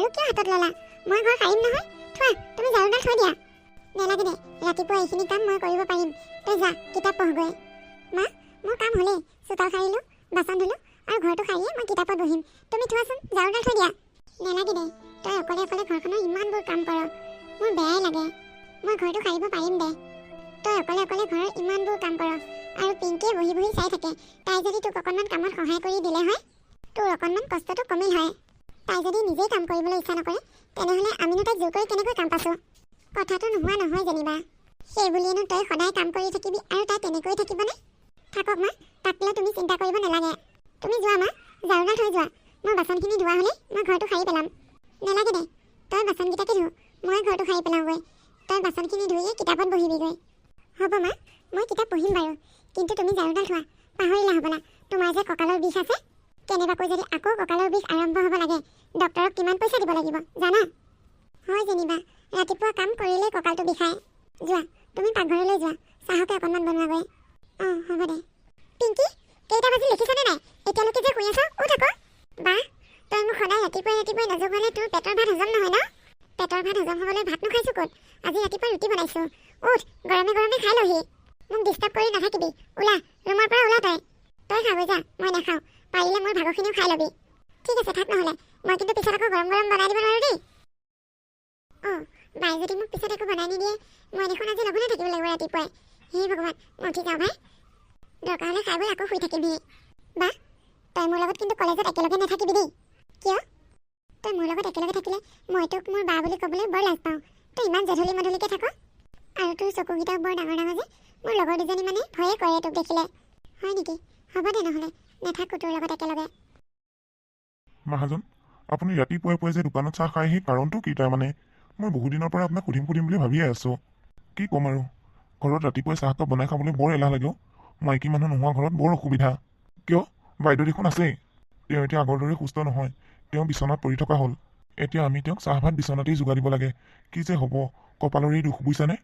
ঝাৰু কিয় হাতত ল'লা? মই ঘৰ সাৰিম নহয়। থোৱা, তুমি ঝাৰুডাল থৈ দিয়া। নেলাগে দে, ৰাতিপুৱা এইখিনি কাম মই কৰিব পাৰিম। তই যা, কিতাপ পঢ়গৈ। মা, মোৰ কাম হ'লেই। চোতাল সাৰিলোঁ, বাচন ধুলোঁ আৰু ঘৰটো সাৰিয়ে মই কিতাপত বহিম। তুমি থোৱাচোন, ঝাৰুডাল থৈ দিয়া। নেলাগে দে, তই অকলে অকলে ঘৰখনৰ ইমানবোৰ কাম কৰ, মোৰ বেয়াই লাগে। মই ঘৰটো সাৰিব পাৰিম দে। তই অকলে অকলে ঘৰৰ ইমানবোৰ কাম কৰ আৰু পিংকিয়ে বহি বহি চাই থাকে। তাই যদি তোক অকণমান কামত সহায় কৰি দিলে হয়, তোৰ অকণমান কষ্টটো কমিল হয়। তাই যদি নিজেই কাম কৰিবলৈ ইচ্ছা নকৰে, তেনেহ'লে আমিনো তাইক জোৰ কৰি কেনেকৈ কাম পাইছোঁ? কথাটো নোহোৱা নহয় যেনিবা। সেই বুলিয়েনো তই সদায় কাম কৰি থাকিবি আৰু তাই তেনেকৈ থাকিবনে? থাকক মা, তাক লৈ তুমি চিন্তা কৰিব নালাগে। তুমি যোৱা মা, ঝাৰুডাল থৈ যোৱা। মই বাচনখিনি ধোৱা হ'লেই মই ঘৰটো সাৰি পেলাম। নেলাগে দে, তই বাচনকেইটাকে ধু, মই ঘৰটো সাৰি পেলাওঁগৈ। তই বাচনখিনি ধুইয়ে কিতাপত বহিবিগৈ। হ'ব মা, মই কিতাপ পঢ়িম বাৰু, কিন্তু তুমি ঝাৰুডাল থোৱা। পাহৰিলা হ'বলা, তোমাৰ যে কঁকালৰ বিষ আছে। কেনেবাকৈ যদি আকৌ কঁকালৰ বিষ আৰম্ভ হ'ব লাগে, ডক্তৰক কিমান পইচা দিব লাগিব জানা? হয় যেনিবা, ৰাতিপুৱা কাম কৰিলেই কঁকালটো বিষায়। যোৱা, তুমি পাকঘৰলৈ যোৱা, চাহকে অকণমান বনোৱাগৈ। অঁ হ'ব দে। পিংকি, কেইটা বাজি লিখিছনে নাই? এতিয়ালৈকে যে শুই আছ, উঠ আকৌ। বা, তই মোক সদায় ৰাতিপুৱাই ৰাতিপুৱাই নজগোৱালে তোৰ পেটৰ ভাত হজম নহয় ন? পেটৰ ভাত হজম হ'বলৈ ভাত নোখাইছোঁ ক'ত? আজি ৰাতিপুৱা ৰুটি বনাইছোঁ। উঠ, গৰমে গৰমে খাই লহি। মোক ডিষ্টাৰ্ব কৰি নাথাকিবি। ওলা, ৰুমৰ পৰা ওলা তই। তই খাগৈ যা, মই নাখাওঁ। পাৰিলে মোৰ ভাগৰখিনিও খাই ল'বি। ঠিক আছে, থাক নহ'লে। মই কিন্তু পিছত আকৌ গৰম গৰম বনাই দিব নোৱাৰোঁ দেই। অঁ, বাই যদি মোক পিছত একো বনাই নিদিয়ে, মই দেখোন আজি লঘোণে থাকিব লাগিব ৰাতিপুৱাই। হে ভগৱান, মই উঠি যাওঁ ভাই। দৰকাৰ হ'লে খাই বৈ আকৌ শুই থাকিবি। বা, তই মোৰ লগত কিন্তু কলেজত একেলগে নাথাকিবি দেই। কিয়? তই মোৰ লগত একেলগে থাকিলে মই তোক মোৰ বা বুলি ক'বলৈ বৰ লাজ পাওঁ। তই ইমান জধলি মধলিকৈ থাক, আৰু তোৰ চকুকেইটাও বৰ ডাঙৰ ডাঙৰ যে। মোৰ লগৰ দুজনী মানে ভয়ে কৰে তোক দেখিলে। হয় নেকি? হ'ব দে নহ'লে, নাথাকোঁ তোৰ লগত একেলগে। মহাজন, আপুনি ৰাতিপুৱাই পুৱাই যে দোকানত চাহ খায়, সেই কাৰণটো কি তাৰমানে? মই বহুদিনৰ পৰা আপোনাক সুধিম বুলি ভাবিয়ে আছোঁ। কি ক'ম আৰু, ঘৰত ৰাতিপুৱাই চাহকাপ বনাই খাবলৈ বৰ এলাহ লাগেও। মাইকী মানুহ নোহোৱা ঘৰত বৰ অসুবিধা। কিয়? বাইদেউ দেখোন আছেই। তেওঁ এতিয়া আগৰ দৰে সুস্থ নহয়। তেওঁ বিচনাত পৰি থকা হ'ল। এতিয়া আমি তেওঁক চাহ ভাত বিচনাতেই যোগাৰ দিব লাগে। কি যে হ'ব, কপালৰে দুখ বুজিছানে?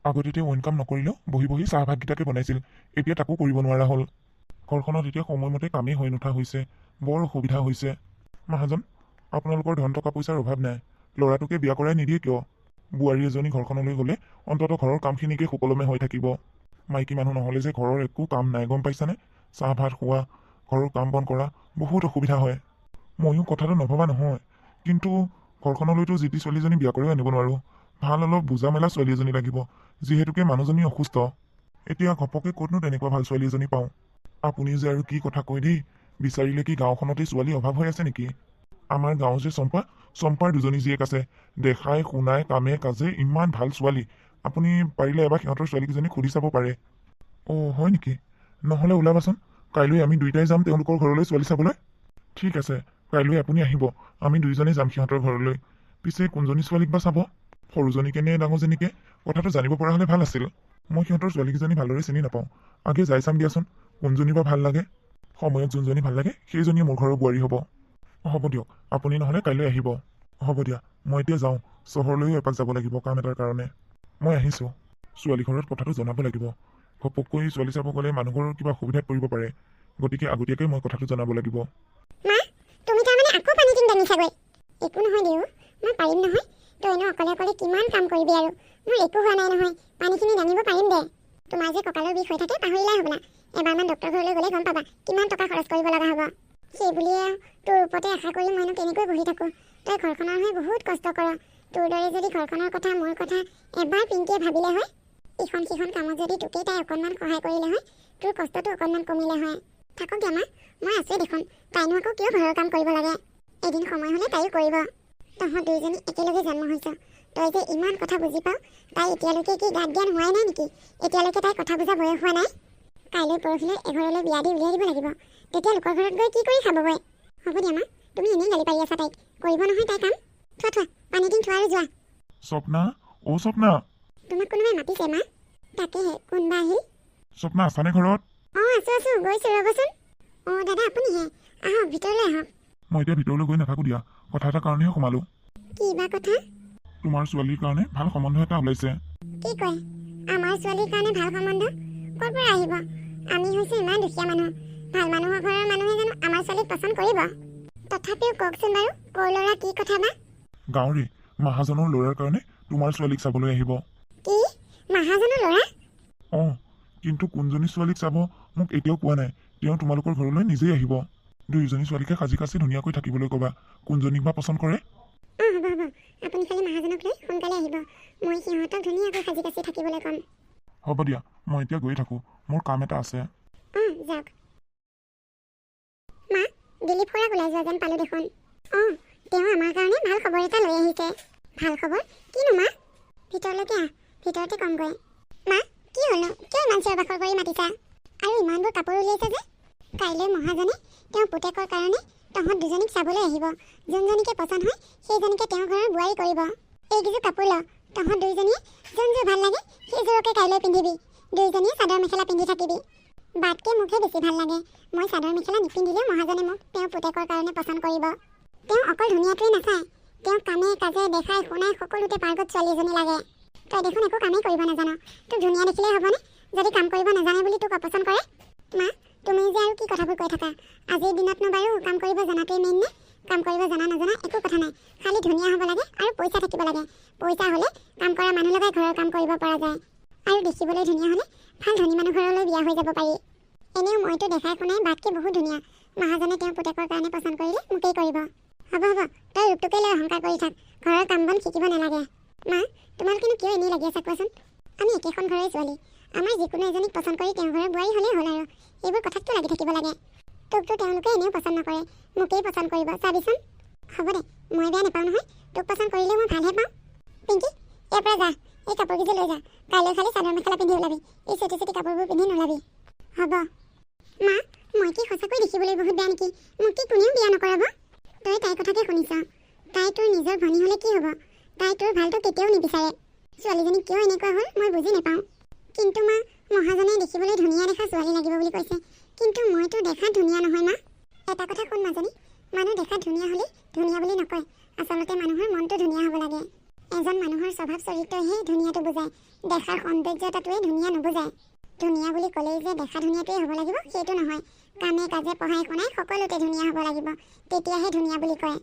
আগতে তেওঁ অইন কাম নকৰিলেও বহি বহি চাহ ভাতকেইটাকে বনাইছিল। এতিয়া তাকো কৰিব নোৱাৰা হ'ল। ঘৰখনত এতিয়া সময়মতে কামেই হৈ নুঠা হৈছে। বৰ অসুবিধা হৈছে। মহাজন, আপোনালোকৰ ধন টকা পইচাৰ অভাৱ নাই। ল'ৰাটোকে বিয়া কৰাই নিদিয়ে কিয়? বোৱাৰী এজনী ঘৰখনলৈ গ'লে অন্ততঃ ঘৰৰ কামখিনিকে সুকলমে হৈ থাকিব। মাইকী মানুহ নহ'লে যে ঘৰৰ একো কাম নাই, গম পাইছানে? চাহ ভাত খোৱা, ঘৰৰ কাম বন কৰা বহুত অসুবিধা হয়। ময়ো কথাটো নভবা নহয়, কিন্তু ঘৰখনলৈতো যি টি ছোৱালীজনী বিয়া কৰিও আনিব নোৱাৰোঁ। ভাল অলপ বুজা মেলা ছোৱালী এজনী লাগিব, যিহেতুকে মানুহজনী অসুস্থ। এতিয়া ঘপকে ক'তনো তেনেকুৱা ভাল ছোৱালী এজনী পাওঁ? আপুনি যে আৰু কি কথা কয় দেই। বিচাৰিলে কি গাঁওখনতে ছোৱালী অভাৱ হৈ আছে নেকি? আমাৰ গাঁও যে চম্পাৰ দুজনী জীয়েক আছে। দেখাই শুনাই কামে কাজে ইমান ভাল ছোৱালী। আপুনি পাৰিলে এবাৰ সিহঁতৰ ছোৱালীকেইজনীক সুধি চাব পাৰে। অ' হয় নেকি? নহ'লে ওলাবাচোন, কাইলৈ আমি দুইটাই যাম তেওঁলোকৰ ঘৰলৈ ছোৱালী চাবলৈ। ঠিক আছে, কাইলৈ আপুনি আহিব, আমি দুইজনেই যাম সিহঁতৰ ঘৰলৈ। পিছে কোনজনী ছোৱালীক বা চাব? সৰুজনীকে নে ডাঙৰজনীকে? কথাটো জানিব পৰা হ'লে ভাল আছিল। মই সিহঁতৰ ছোৱালীকেইজনী ভালদৰে চিনি নাপাওঁ। আগে যাই চাম দিয়াচোন, কোনজনী বা ভাল লাগে। সময়ত যোনজনী ভাল লাগে সেইজনীয়ে মোৰ ঘৰৰ বোৱাৰী হ'ব। হ'ব দিয়ক, আপুনি নহ'লে কাইলৈ আহিব। হ'ব দিয়া, মই এতিয়া যাওঁ। চহৰলৈও এপাক যাব লাগিব কাম এটাৰ কাৰণে। মই আহিছোঁ। ছোৱালী ঘৰত কথাটো জনাব লাগিব। ঘপককৈ ছোৱালী চাব গ'লে মানুহঘৰৰ কিবা অসুবিধাত পৰিব পাৰে। গতিকে আগতীয়াকৈ মই কথাটো জনাব লাগিব। মা, তুমি তাৰমানে আকৌ পানী টিং দাঙিছাগৈ। একো নহয় দেউ, মই পাৰিম নহয়। তইনো অকলে অকলে কিমান কাম কৰিবি আৰু। মোৰ একো হোৱা নাই নহয়, পানীখিনি দাঙিব পাৰিম দে। তোমাৰ যে কঁকালৰ বিষ হৈ থাকে পাহৰিলাই হ'বলা। এবাৰমান ডক্টৰ ঘৰলৈ গ'লে গম পাবা কিমান টকা খৰচ কৰিব লগা হ'ব। সেই বুলিয়ে তোৰ ওপৰতে আশা কৰি মইনো কেনেকৈ বহি থাকোঁ। তই ঘৰখনৰ হৈ বহুত কষ্ট কৰ। তোৰ দৰে যদি ঘৰখনৰ কথা মোৰ কথা এবাৰ পিংকিয়ে ভাবিলে হয়, ইখন সিখন কামত যদি তোকেই তাই অকণমান সহায় কৰিলে হয়, তোৰ কষ্টটো অকণমান কমিলে হয়। থাকক দিয়া মা, মই আছোৱেই দেখোন। তাইনো আকৌ কিয় ঘৰৰ কাম কৰিব লাগে? এদিন সময় হ'লে তাইও কৰিব। তহঁত দুইজনী একেলগে জন্ম হৈছ। তই যে ইমান কথা বুজি পাওঁ, তাই এতিয়ালৈকে কি গাত জ্ঞান হোৱাই নাই নেকি? এতিয়ালৈকে তাই কথা বুজা বয়স হোৱা নাই? কাইলৈ পৰহিলৈ এঘৰলৈ বিয়া দি উলিয়াই দিব লাগিব। তেতিয়া লোকৰ ঘৰত গৈ কি কৰি খাবগৈ? হ'ব দিয়া মা, তুমি এনেই গালি পাৰি আছা তাইক। কৰিব নহয় তাই কাম। থোৱা পানী দিন থোৱা আৰু যোৱা। স্বপ্না, অ' স্বপ্না। তোমাক কোনোবাই মাতিছে মা। তাকেহে, কোনবা আহিল? স্বপ্না আছানে ঘৰত? অঁ আছোঁ, গৈছোঁ ৰ'বচোন। অঁ দাদা আপুনিহে, আহক ভিতৰলৈ আহক। মই এতিয়া ভিতৰলৈ গৈ নাথাকোঁ দিয়া, কথা এটাৰ কাৰণেহে সোমালোঁ। কি বা কথা? তোমাৰ ছোৱালীৰ কাৰণে ভাল সম্বন্ধ এটা ওলাইছে। কি কয়? আমাৰ ছোৱালীৰ কাৰণে ভাল সম্বন্ধ? ক'ৰ পৰা আহিব? আমি হৈছোঁ ইমান দুখীয়া মানুহ। ভাল মানুহৰ ঘৰৰ মানুহে জানো আমাৰ ছোৱালীক পচন্দ কৰিব? তথাপিও কওকচোন বাৰু, ক'ৰ ল'ৰা কি কথা বা? গাঁৱৰে মহাজনৰ ল'ৰাৰ কাৰণে তোমাৰ ছোৱালীক চাবলৈ আহিব। কি মহাজনৰ ল'ৰা? অঁ, কিন্তু কোনজনী ছোৱালীক চাব মোক এতিয়াও কোৱা নাই। তেওঁ তোমালোকৰ ঘৰলৈ নিজেই আহিব। দুয়োজনী ছোৱালীকে সাজি কাচি ধুনীয়াকৈ থাকিবলৈ ক'বা। কোনজনীক বা পচন্দ কৰে? অঁ হ'ব হ'ব, আপুনি খালি মহাজনক লৈ সোনকালে আহিব। মই সিহঁতক ধুনীয়াকৈ সাজি কাচি থাকিবলৈ ক'ম। হ'ব দিয়া, মই এতিয়া গৈ থাকোঁ, মোৰ কাম এটা আছে। অঁ যাওক। মা, দিলীপ খুৰাক ওলাই যোৱা যেন পালোঁ দেখোন। অঁ, তেওঁ আমাৰ কাৰণে ভাল খবৰ এটা লৈ আহিছে। ভাল খবৰ? কিনো মা? ভিতৰলৈকে আহ, ভিতৰতে কমগৈ। মা, কি হ'লনো? কিয় ইমান চিঞৰ বাখৰ কৰি মাতিছা? আৰু ইমানবোৰ কাপোৰ উলিয়াইছে যে? কাইলৈ মহাজনে তেওঁৰ পুতেকৰ কাৰণে তহঁত দুজনীক চাবলৈ আহিব। যোনজনীকে পচন্দ হয় সেইজনীকে তেওঁৰ ঘৰৰ বোৱাৰী কৰিব। এইকেইযোৰ কাপোৰ ল, তহঁত দুইজনীয়ে যোনযোৰ ভাল লাগে সেইযোৰকে কাইলৈ পিন্ধিবি। দুইজনীয়ে চাদৰ মেখেলা পিন্ধি থাকিবি। বাটকে মোকহে বেছি ভাল লাগে। মই চাদৰ মেখেলা নিপিন্ধিলেও মহাজনে মোক তেওঁৰ পুতেকৰ কাৰণে পচন্দ কৰিব। তেওঁ অকল ধুনীয়াটোৱে নাচায়, তেওঁ কামে কাজে দেখাই শুনাই সকলোতে পাৰ্গত ছোৱালী এজনী লাগে। তই দেখোন একো কামেই কৰিব নাজান। তোক ধুনীয়া দেখিলেই হ'বনে যদি কাম কৰিব নাজানে বুলি তোক অপচন্দ কৰে? মা, তুমি যে আৰু কি কথাবোৰ কৈ থাকা? আজিৰ দিনতনো বাৰু কাম কৰিব জনাটোৱেই মেইন নে? কাম কৰিব জনা নজনা একো কথা নাই, খালি ধুনীয়া হ'ব লাগে আৰু পইচা থাকিব লাগে। পইচা হ'লে কাম কৰা মানুহ লগাই ঘৰৰ কাম কৰিব পৰা যায়। আৰু দেখিবলৈ ধুনীয়া হ'লে ভাল ধনী মানুহ ঘৰলৈ বিয়া হৈ যাব পাৰি। এনেও মইতো দেখাই শুনাই বাটকে বহুত ধুনীয়া। মহাজনে তেওঁৰ পুতেকৰ কাৰণে পচন্দ কৰিলে মোকেই কৰিব। হ'ব হ'ব, তই ৰূপটোকে লৈ অহংকাৰ কৰি থাক, ঘৰৰ কাম বন শিকিব নালাগে। মা, তোমালোকেনো কিয় এনেই লাগি আছা কোৱাচোন? আমি একেখন ঘৰৰে ছোৱালী। আমাৰ যিকোনো এজনীক পচন্দ কৰি তেওঁৰ ঘৰৰ বোৱাৰী হ'লেই হ'ল আৰু। এইবোৰ কথাত কিয় লাগি থাকিব লাগে? তোকতো তেওঁলোকে এনেও পচন্দ নকৰে, মোকেই পচন্দ কৰিব চাবিচোন। হ'ব দে, মই বেয়া নাপাওঁ নহয়। তোক পচন্দ কৰিলে মই ভালহে পাওঁ। পিংকি, ইয়াৰ পৰা যা, এই কাপোৰকেইযোৰ লৈ যা। কাইলৈ খালি চাদৰ মেখেলা পিন্ধি ওলাবি, এই চুটি চুটি কাপোৰবোৰ পিন্ধি নোলাবি। হ'ব। মা, মই কি সঁচাকৈ দেখিবলৈ বহুত বেয়া নেকি? মোক কি কোনেও বিয়া নকৰাব? তই তাইৰ কথাকে শুনিছ। তাই তোৰ নিজৰ ভনী হ'লে কি হ'ব? তাই তোৰ ভালটো কেতিয়াও নিবিচাৰে। ছোৱালীজনী কিয় এনেকুৱা হ'ল মই বুজি নাপাওঁ। কিন্তু মা, মহাজনে দেখিবলৈ ধুনীয়া দেখা ছোৱালী লাগিব বুলি কৈছে, কিন্তু মইতো দেখাত ধুনীয়া নহয় মা। এটা কথা শুন মাজনী, মানুহ দেখাত ধুনীয়া হ'লেই ধুনীয়া বুলি নকয়। আচলতে মানুহৰ মনটো ধুনীয়া হ'ব লাগে। এজন মানুহৰ স্বভাৱ চৰিত্ৰহে ধুনীয়াটো বুজায়, দেখাৰ সৌন্দৰ্যতাটোৱে ধুনীয়া নুবুজায়। ধুনীয়া বুলি ক'লেই যে দেখা ধুনীয়াটোৱেই হ'ব লাগিব সেইটো নহয়। কামে কাজে পঢ়াই শুনাই সকলোতে ধুনীয়া হ'ব লাগিব, তেতিয়াহে ধুনীয়া বুলি কয়।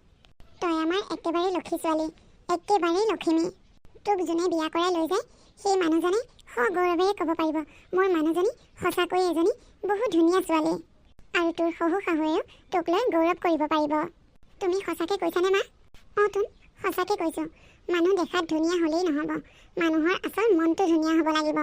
তই আমাৰ একেবাৰে লক্ষী ছোৱালী, একেবাৰেই লখিমী। তোক যোনে বিয়া কৰাই লৈ যায় সেই মানুহজনে সগৌৰৱেৰে ক'ব পাৰিব, মোৰ মানুহজনী সঁচাকৈয়ে এজনী বহুত ধুনীয়া ছোৱালী। আৰু তোৰ শহু শাহুৱেও তোক লৈ গৌৰৱ কৰিব পাৰিব। তুমি সঁচাকৈ কৈছানে মা? অঁ তোন, সঁচাকৈ কৈছোঁ। মানুহ দেখাত ধুনীয়া হ'লেই নহ'ব, মানুহৰ আচল মনটো ধুনীয়া হ'ব লাগিব।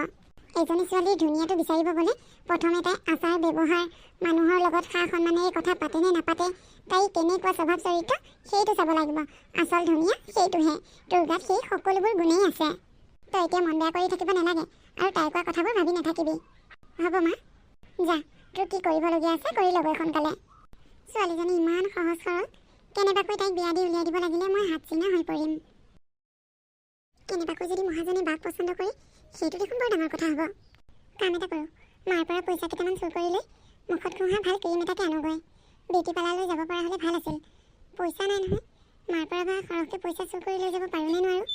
এজনী ছোৱালীৰ ধুনীয়াটো বিচাৰিব গ'লে প্ৰথমে তাই আচাৰ ব্যৱহাৰ, মানুহৰ লগত সা সন্মানেৰে কথা পাতে নে নাপাতে, তাই কেনেকুৱা স্বভাৱ চৰিত্ৰ সেইটো চাব লাগিব। আচল ধুনীয়া সেইটোহে, তোৰ গাত সেই সকলোবোৰ গুণেই আছে। তই এতিয়া মন বেয়া কৰি থাকিব নালাগে আৰু তাই কোৱা কথাবোৰ ভাবি নাথাকিবি। হ'ব মা, যা, তোৰ কি কৰিবলগীয়া আছে কৰি ল'বই সোনকালে। ছোৱালীজনী ইমান সহজ সৰল, কেনেবাকৈ তাইক বিয়া দি উলিয়াই দিব লাগিলে মই হাতচিঙা হৈ পৰিম। কেনেবাকৈ যদি মহাজনে বাক পচন্দ কৰে সেইটো দেখোন বৰ ডাঙৰ কথা হ'ব। কাম এটা কৰোঁ, মাৰ পৰা পইচা কেইটামান চুৰ কৰি লৈ মুখত ঘঁহা ভাল ক্ৰীম এটাকে আনোগৈ। বিউটি পাৰ্লাৰলৈ যাব পৰা হ'লে ভাল আছিল। পইচা নাই নহয়, মাৰ পৰা বা সৰহকৈ পইচা চুৰ কৰি লৈ যাব পাৰোঁনে নোৱাৰোঁ?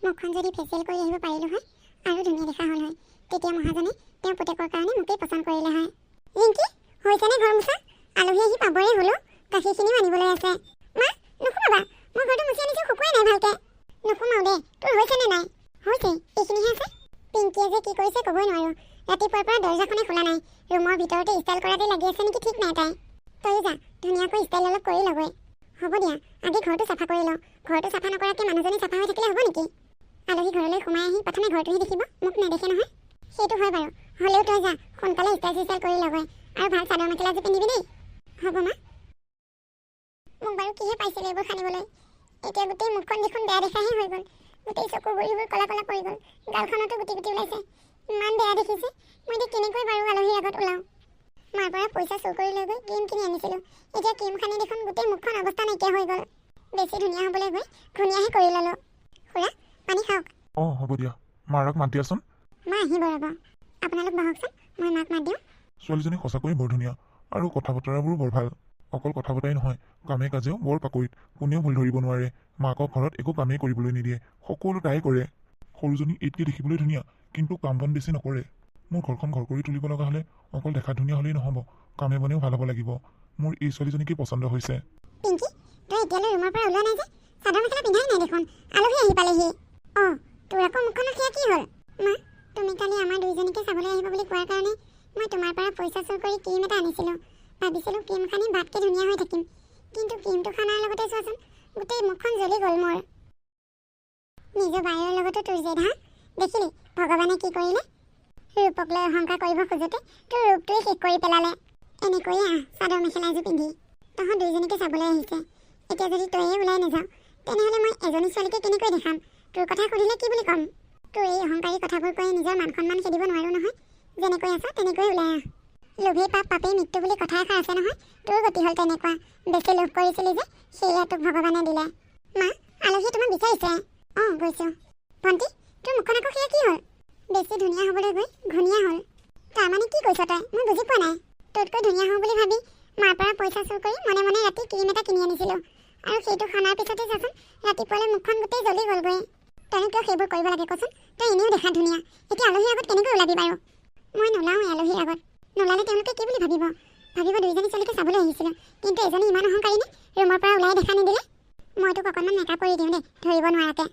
মুখখন যদি ফেচিয়েল কৰি আহিব পাৰিলোঁ হয় আৰু ধুনীয়া দেখা হ'ল হয়, তেতিয়া মহাজনে তেওঁৰ পুতেকৰ কাৰণে মোকেই পচন্দ কৰিলে হয়। ৰিংকি, হৈছেনে ঘৰ মোচা? আলহী আহি পাবৰে হ'লো, গাখীৰখিনিও আনিবলৈ আছে। মা, নুসুমাবা, মই ঘৰটো মুচি আনিছোঁ, শুকুৱাই নাই ভালকৈ। নুসুমাওঁ দে, তোৰ হৈছেনে নাই? হৈছে, এইখিনিহে আছে। পিংকিয়ে যে কি কৰিছে ক'বই নোৱাৰোঁ। ৰাতিপুৱাৰ পৰা দৰ্জাখনে খোলা নাই, ৰুমৰ ভিতৰতে ষ্টাইল কৰাতে লাগি আছে নেকি ঠিক নাই তাই। তয়ো যা, ধুনীয়াকৈ ষ্টাইল অলপ কৰি ল'গৈ। হ'ব দিয়া, আগে ঘৰটো চাফা কৰি লওঁ। ঘৰটো চাফা নকৰাকৈ মানুহজনী চাফা হৈ থাকিলে হ'ব নেকি? আলহী ঘৰলৈ সোমাই আহি প্ৰথমে ঘৰটোহে দেখিব, মোক নেদেখে নহয়। সেইটো হয় বাৰু, হ'লেও তই যা, সোনকালে ষ্টাইল চিষ্টাইল কৰি ল'গৈ আৰু ভাল চাদৰ মেখেলাযোৰ পিন্ধিবি দেই। হ'ব মা। মোক বাৰু কিহে পাইছিলে এইবোৰ সানিবলৈ? এতিয়া গোটেই মুখখন দেখোন বেয়া দেখাহে হৈ গ'ল। গোটেই চকুৰ গুৰিবোৰ ক'লা ক'লা পৰি গ'ল, গালখনতো গুটি গুটি ওলাইছে। ইমান বেয়া দেখিছে, মই এতিয়া কেনেকৈ বাৰু আলহীৰ আগত ওলাওঁ? মাৰ পৰা পইচা চুৰ কৰি লৈ গৈ ক্ৰীম কিনি আনিছিলোঁ, এতিয়া ক্ৰীম সানি দেখোন গোটেই মুখখন অৱস্থা নাইকিয়া হৈ গ'ল। বেছি ধুনীয়া হ'বলৈ গৈ ধুনীয়াহে কৰি ল'লোঁ। খুৰা, পানী খাওক। অঁ হ'ব দিয়া, মাৰক মাত দিয়াচোন। মা আহিব ৰ'ব, আপোনালোক বহকচোন, মই মাক মাত দিওঁ। ছোৱালীজনী সঁচাকৈয়ে বৰ ধুনীয়া আৰু কথা বতৰাবোৰো বৰ ভাল। অকল কথা বতৰাই নহয়, কামে কাজেও বৰ পাকৈত, কোনেও ভুল ধৰিব নোৱাৰে। মাকক ঘৰত একো কামেই কৰিবলৈ নিদিয়ে, সকলো তাই কৰে। সৰুজনী এইতকৈ দেখিবলৈ ধুনীয়া, কিন্তু কাম বন বেছি নকৰে। মোৰ ঘৰখন ঘৰ কৰি তুলিব লগা হ'লে অকল দেখা ধুনীয়া হ'লেই নহ'ব, কামে বনেও ভাল হ'ব লাগিব। মোৰ এই ছোৱালীজনীকেই পচন্দ হৈছে। পিংকি, তই এতিয়ালৈ ৰুমৰ পৰা ওলোৱা নাই যে? চাদৰ মেখেলা পিন্ধাই নাই দেখোন আলহী আহি পালেহি অঁ তোৰ আকৌ মুখখনত সেয়া কি হ'ল মা তুমি কালি আমাৰ দুইজনীকে চাবলৈ আহিব বুলি কোৱাৰ কাৰণে মই তোমাৰ পৰা পইচা চুৰ কৰি ক্ৰীম এটা আনিছিলোঁ ভাবিছিলোঁ ক্ৰীম সানি ভাতকৈ ধুনীয়া হৈ থাকিম কিন্তু ক্ৰীমটো সানাৰ লগতে চোৱাচোন গোটেই মুখখন জ্বলি গ'ল মোৰ নিজৰ বায়ৰ লগতো তোৰ জেদ হা দেখিলি ভগৱানে কি কৰিলে ৰূপক লৈ অহংকাৰ কৰিব খোজোতে তোৰ ৰূপটোৱে শেষ কৰি পেলালে এনেকৈয়ে চাদৰ মেখেলা এযোৰ পিন্ধি তহঁত দুইজনীকে চাবলৈ আহিছে এতিয়া যদি তইয়ে ওলাই নাযাওঁ তেনেহ'লে মই এজনী ছোৱালীকে কেনেকৈ দেখাম তোৰ কথা সুধিলে কি বুলি ক'ম তোৰ এই অহংকাৰী কথাবোৰ কৈ নিজৰ মান সন্মান খেদিব নোৱাৰোঁ নহয় যেনেকৈ আছ তেনেকৈ ওলাই লোভেই পাপ পাপেই মৃত্যু বুলি কথা এষাৰ আছে নহয় তোৰ গতি হ'ল তেনেকুৱা বেছি লোভ কৰিছিলি যে সেয়া তোক ভগৱানে দিলে মা আলহীয়ে তোমাক বিচাৰিছে অঁ গৈছোঁ ভণ্টি তোৰ মুখখন আকৌ সেয়া কি হ'ল বেছি ধুনীয়া হ'বলৈ গৈ ঘূণীয়া হ'ল তাৰমানে কি কৈছ তই মই বুজি পোৱা নাই তোতকৈ ধুনীয়া হওঁ বুলি ভাবি মাৰ পৰা পইচা চুৰ কৰি মনে মনে ৰাতি ক্ৰীম এটা কিনি আনিছিলোঁ আৰু সেইটো সনাৰ পিছতে চাচোন ৰাতিপুৱালৈ মুখখন গোটেই জ্বলি গ'লগৈ তইনো কিয় সেইবোৰ কৰিব লাগে কচোন তই এনেও দেখাত ধুনীয়া এতিয়া আলহীৰ আগত কেনেকৈ ওলাবি বাৰু মই নোলাওঁৱেই আলহীৰ আগত নোলালে তেওঁলোকে কি বুলি ভাবিব দুইজনী ছোৱালীকে চাবলৈ আহিছিলোঁ কিন্তু এজনী ইমান অহংকাৰী নে ৰুমৰ পৰা ওলাই দেখা নিদিলে মই তোক অকণমান মেকআপ কৰি দিওঁ দেই ধৰিব নোৱাৰাকে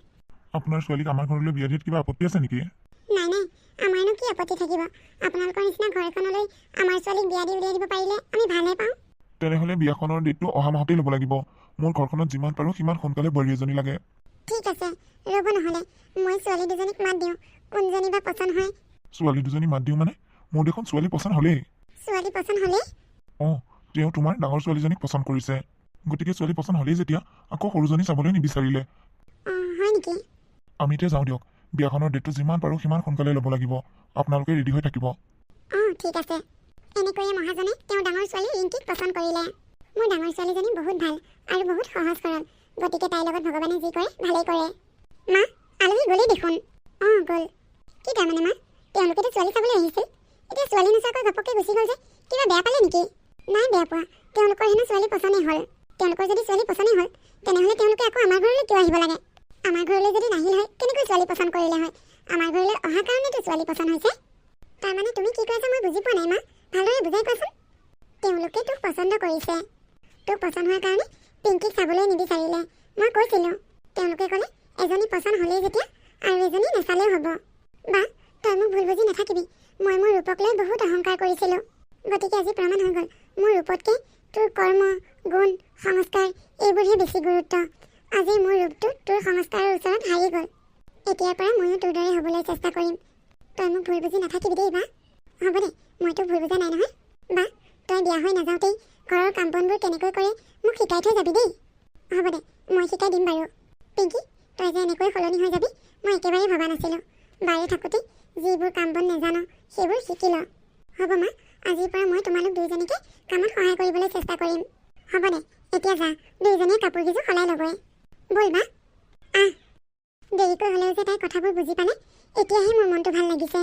আপোনাৰ ছোৱালীক আমাৰ ঘৰলৈ বিয়া দিয়াত কিবা আপত্তি আছে নেকি নাই নাই আমাৰনো কি আপত্তি থাকিব আপোনালোকৰ নিচিনা ঘৰ এখনলৈ আমাৰ ছোৱালীক বিয়া দি উলিয়াই দিব পাৰিলে আমি ভালহে পাওঁ তেনেহ'লে বিয়াখনৰ ডেটটো অহা মাহতেই ল'ব লাগিব মোৰ ঘৰখনত যিমান পাৰোঁ সিমান সোনকালে বোৱাৰী এজনী লাগে ঠিক আছে ৰ'ব নহ'লে মই ছোৱালী দুজনীক মাত দিওঁ কোনজনী বা পচন্দ হয় ছোৱালী দুজনী মাত দিওঁ মানে মোৰ দেখোন ছোৱালী পচন্দ হ'লেই ছোৱালী পচন্দ হ'লেই অঁ তেওঁ তোমাৰ ডাঙৰ ছোৱালীজনীক পচন্দ কৰিছে গতিকে ছোৱালী পচন্দ হ'লেই যেতিয়া আকৌ সৰুজনী চাবলৈ নিবিচাৰিলে অঁ হয় নেকি আমি এতিয়া যাওঁ দিয়ক বিয়াখনৰ ডেটটো যিমান পাৰোঁ সিমান সোনকালে ল'ব লাগিব আপোনালোকে ৰেডি হৈ থাকিব অঁ ঠিক আছে এনেকৈয়ে মহাজনে তেওঁৰ ডাঙৰ ছোৱালী ৰিংকিক পচন্দ কৰিলে মোৰ ডাঙৰ ছোৱালীজনী বহুত ভাল আৰু বহুত সহজ সৰল গতিকে তাইৰ লগত ভগৱানে যি কৰে ভালেই কৰে মা আলহী গ'লেই দেখোন অঁ গ'ল কি তাৰমানে মা তেওঁলোকেতো ছোৱালী চাবলৈ আহিছিল এতিয়া ছোৱালী নোচোৱাকৈ ঘপককৈ গুচি গ'ল যে কিবা বেয়া পালে নেকি নাই বেয়া পোৱা তেওঁলোকৰ হেনো ছোৱালী পচন্দেই হ'ল তেওঁলোকৰ যদি ছোৱালী পচন্দেই হ'ল তেনেহ'লে তেওঁলোকে আকৌ আমাৰ ঘৰলৈ কিয় আহিব লাগে আমাৰ ঘৰলৈ যদি নাহিল হয় কেনেকৈ ছোৱালী পচন্দ কৰিলে হয় আমাৰ ঘৰলৈ অহাৰ কাৰণেতো ছোৱালী পচন্দ হৈছে তাৰমানে তুমি কি কৈছা মই বুজি পোৱা নাই মা ভালদৰে বুজাই কোৱাচোন তেওঁলোকে তোক পচন্দ কৰিছে তোক পচন্দ হোৱাৰ কাৰণে পিংকিক চাবলৈ নিবিচাৰিলে মই কৈছিলোঁ তেওঁলোকে ক'লে এজনী পচন্দ হ'লেই যেতিয়া আৰু এজনী নাচালেও হ'ব বা তই মোক ভুল বুজি নাথাকিবি মই মোৰ ৰূপক লৈ বহুত অহংকাৰ কৰিছিলোঁ গতিকে আজি প্ৰমাণ হৈ গ'ল মোৰ ৰূপতকৈ তোৰ কৰ্ম গুণ সংস্কাৰ এইবোৰহে বেছি গুৰুত্ব আজি মোৰ ৰূপটো তোৰ সংস্কাৰৰ ওচৰত হাৰি গ'ল এতিয়াৰ পৰা ময়ো তোৰ দৰে হ'বলৈ চেষ্টা কৰিম তই মোক ভুল বুজি নাথাকিবি দেই বা হ'ব দে মই তোক ভুল বুজা নাই নহয় বা তই বিয়া হৈ নাযাওঁতেই ঘৰৰ কাম বনবোৰ কেনেকৈ কৰে মোক শিকাই থৈ যাবি দেই হ'ব দে মই শিকাই দিম বাৰু পিংকি তই যে এনেকৈ সলনি হৈ যাবি মই একেবাৰে ভবা নাছিলোঁ বাৰী থাকোঁতেই যিবোৰ কাম বন নাজানো সেইবোৰ শিকি ল হ'ব মা আজিৰ পৰা মই তোমালোক দুইজনীকে কামত সহায় কৰিবলৈ চেষ্টা কৰিম হ'ব দে এতিয়া যা দুইজনীয়ে কাপোৰ কেইযোৰ সলাই ল'বই ব'ল বা দেৰিকৈ হ'লেও যে তাই কথাবোৰ বুজি পালে এতিয়াহে মোৰ মনটো ভাল লাগিছে